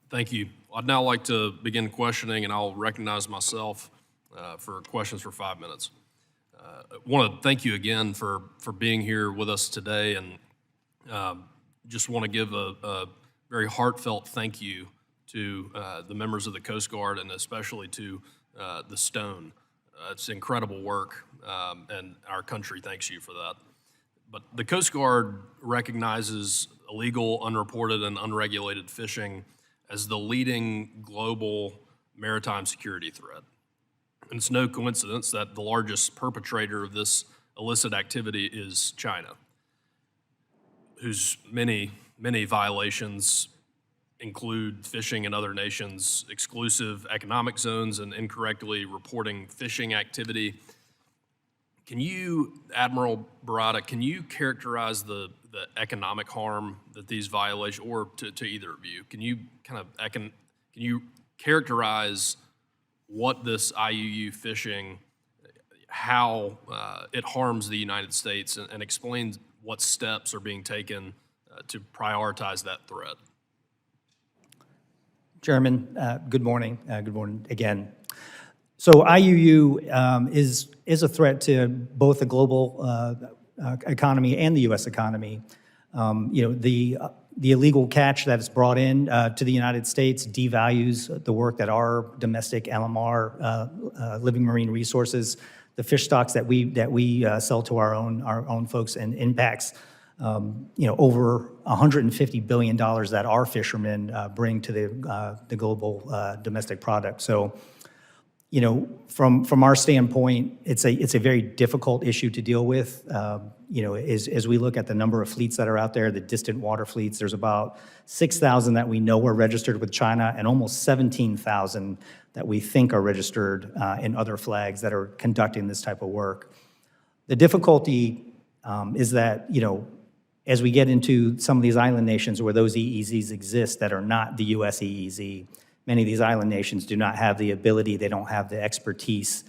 Thank you. I'd now like to begin questioning, and I'll recognize myself for questions for 5 minutes. I want to thank you again for being here with us today, and just want to give a very heartfelt thank you to the members of the Coast Guard, and especially to the Stone. It's incredible work, and our country thanks you for that. But the Coast Guard recognizes illegal, unreported, and unregulated fishing as the leading global maritime security threat. And it's no coincidence that the largest perpetrator of this illicit activity is China, whose many violations include fishing in other nations' exclusive economic zones and incorrectly reporting fishing activity. Can you, Admiral Barada, can you characterize the economic harm that these violations, or to either of you, can you can you characterize what this IUU fishing, how it harms the United States, and explain what steps are being taken to prioritize that threat? Chairman, good morning. Good morning again. So IUU is a threat to both the global economy and the U.S. economy. The illegal catch that is brought in to the United States devalues the work that our domestic LMR, living marine resources, the fish stocks that we sell to our own folks, and impacts over $150 billion that our fishermen bring to the global domestic product. So, from our standpoint, it's a very difficult issue to deal with. As we look at the number of fleets that are out there, the distant water fleets, there's about 6,000 that we know are registered with China, and almost 17,000 that we think are registered in other flags that are conducting this type of work. The difficulty is that, as we get into some of these island nations where those EEZs exist that are not the U.S. EEZ, many of these island nations do not have the ability, they don't have the expertise,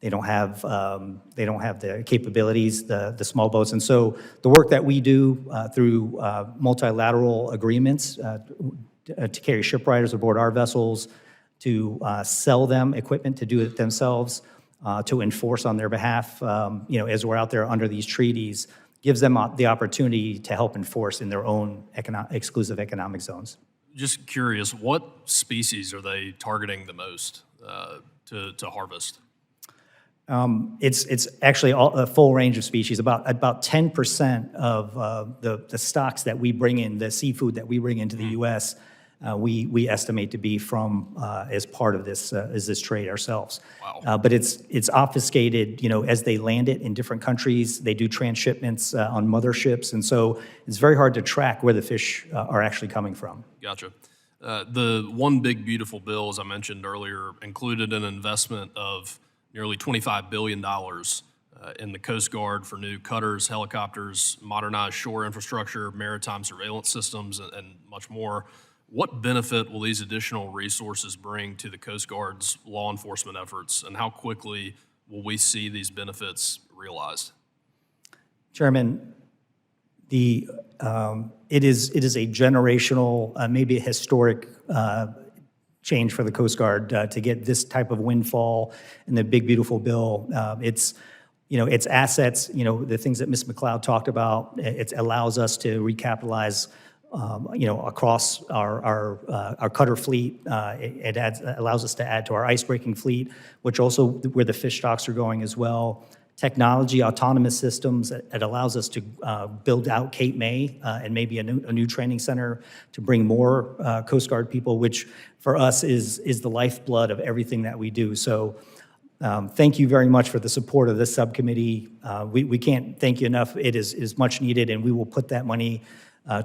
they don't have the capabilities, the small boats. And so the work that we do through multilateral agreements to carry shipwrights aboard our vessels, to sell them equipment to do it themselves, to enforce on their behalf, as we're out there under these treaties, gives them the opportunity to help enforce in their own exclusive economic zones. Just curious, what species are they targeting the most to harvest? It's actually a full range of species. About 10% of the stocks that we bring in, the seafood that we bring into the U.S., we estimate to be from as part of this trade ourselves. Wow. But it's obfuscated, as they land it in different countries. They do transshipments on motherships, and so it's very hard to track where the fish are actually coming from. Gotcha. The One Big Beautiful Bill, as I mentioned earlier, included an investment of nearly $25 billion in the Coast Guard for new cutters, helicopters, modernized shore infrastructure, maritime surveillance systems, and much more. What benefit will these additional resources bring to the Coast Guard's law enforcement efforts, and how quickly will we see these benefits realized? Chairman, it is a generational, maybe a historic change for the Coast Guard to get this type of windfall in the Big Beautiful Bill. It's assets, the things that Ms. McLeod talked about. It allows us to recapitalize across our cutter fleet. It allows us to add to our ice-breaking fleet, which also where the fish stocks are going as well. Technology, autonomous systems, it allows us to build out Cape May and maybe a new training center to bring more Coast Guard people, which for us is the lifeblood of everything that we do. So thank you very much for the support of this subcommittee. We can't thank you enough. It is much needed, and we will put that money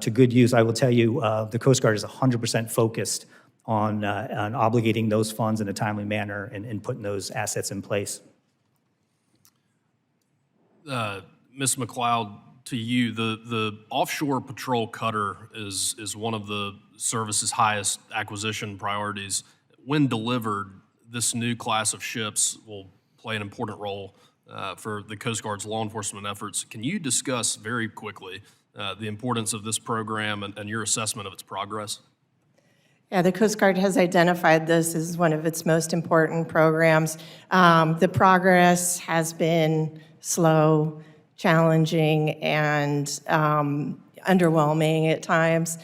to good use. I will tell you, the Coast Guard is 100% focused on obligating those funds in a timely manner and putting those assets in place. Ms. McLeod, to you, the offshore patrol cutter is one of the service's highest acquisition priorities. When delivered, this new class of ships will play an important role for the Coast Guard's law enforcement efforts. Can you discuss very quickly the importance of this program and your assessment of its progress? Yeah, the Coast Guard has identified this as one of its most important programs. The progress has been slow, challenging, and underwhelming at times.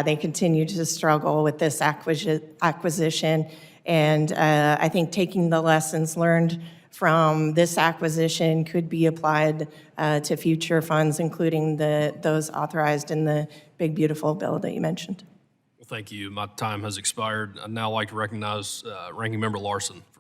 They continue to struggle with this acquisition, and I think taking the lessons learned from this acquisition could be applied to future funds, including those authorized in the Big Beautiful Bill that you mentioned. Well, thank you. My time has expired. I'd now like to recognize Ranking Member Larson for